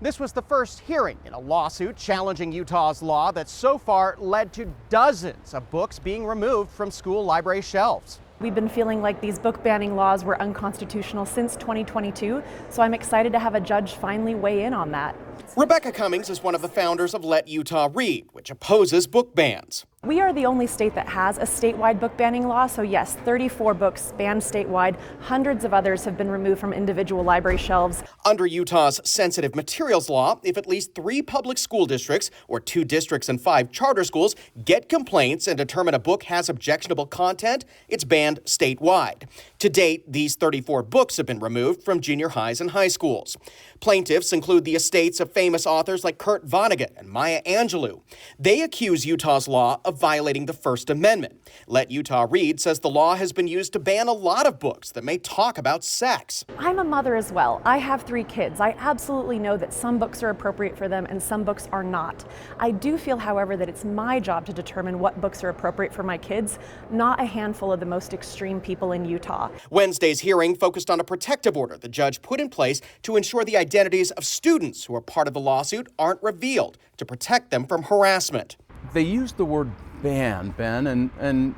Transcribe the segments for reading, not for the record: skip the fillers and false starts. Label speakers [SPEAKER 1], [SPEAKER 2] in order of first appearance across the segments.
[SPEAKER 1] This was the first hearing in a lawsuit challenging Utah's law that so far led to dozens of books being removed from school library shelves.
[SPEAKER 2] We've been feeling like these book banning laws were unconstitutional since 2022, so I'm excited to have a judge finally weigh in on that.
[SPEAKER 1] Rebecca Cummings is one of the founders of Let Utah Read, which opposes book bans.
[SPEAKER 2] We are the only state that has a statewide book banning law, so yes, 34 books banned statewide. Hundreds of others have been removed from individual library shelves.
[SPEAKER 1] Under Utah's sensitive materials law, if at least 3 public school districts or 2 districts and 5 charter schools get complaints and determine a book has objectionable content, it's banned statewide. To date, these 34 books have been removed from junior highs and high schools. Plaintiffs include the estates of famous authors like Kurt Vonnegut and Maya Angelou. They accuse Utah's law of violating the First Amendment. Let Utah Read says the law has been used to ban a lot of books that may talk about sex.
[SPEAKER 2] I'm a mother as well. I have 3 kids. I absolutely know that some books are appropriate for them and some books are not. I do feel, however, that it's my job to determine what books are appropriate for my kids, not a handful of the most extreme people in Utah.
[SPEAKER 1] Wednesday's hearing focused on a protective order the judge put in place to ensure the identities of students who are part of the lawsuit aren't revealed to protect them from harassment.
[SPEAKER 3] They used the word ban, Ben, and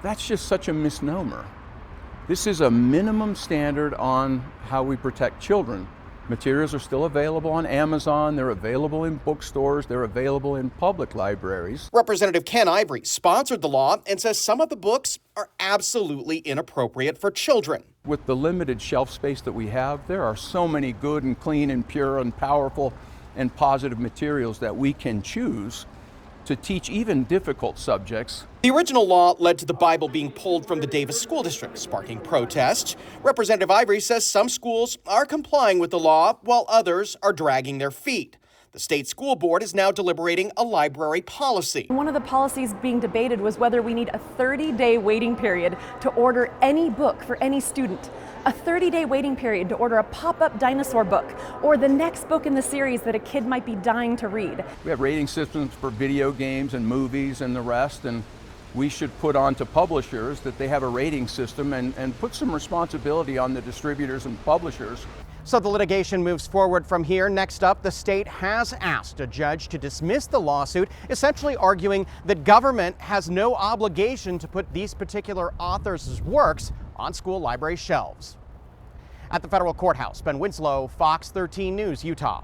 [SPEAKER 3] that's just such a misnomer. This is a minimum standard on how we protect children. Materials are still available on Amazon, they're available in bookstores, they're available in public libraries.
[SPEAKER 1] Representative Ken Ivory sponsored the law and says some of the books are absolutely inappropriate for children.
[SPEAKER 3] With the limited shelf space that we have, there are so many good and clean and pure and powerful and positive materials that we can choose to teach even difficult subjects.
[SPEAKER 1] The original law led to the Bible being pulled from the Davis School District, sparking protests. Representative Ivory says some schools are complying with the law while others are dragging their feet. The state school board is now deliberating a library policy.
[SPEAKER 2] One of the policies being debated was whether we need a 30-day waiting period to order any book for any student. A 30-day waiting period to order a pop-up dinosaur book or the next book in the series that a kid might be dying to read.
[SPEAKER 3] We have rating systems for video games and movies and the rest, and we should put on to publishers that they have a rating system and put some responsibility on the distributors and publishers.
[SPEAKER 1] So the litigation moves forward from here. Next up, the state has asked a judge to dismiss the lawsuit, essentially arguing that government has no obligation to put these particular authors' works on school library shelves. At the federal courthouse, Ben Winslow, Fox 13 News, Utah.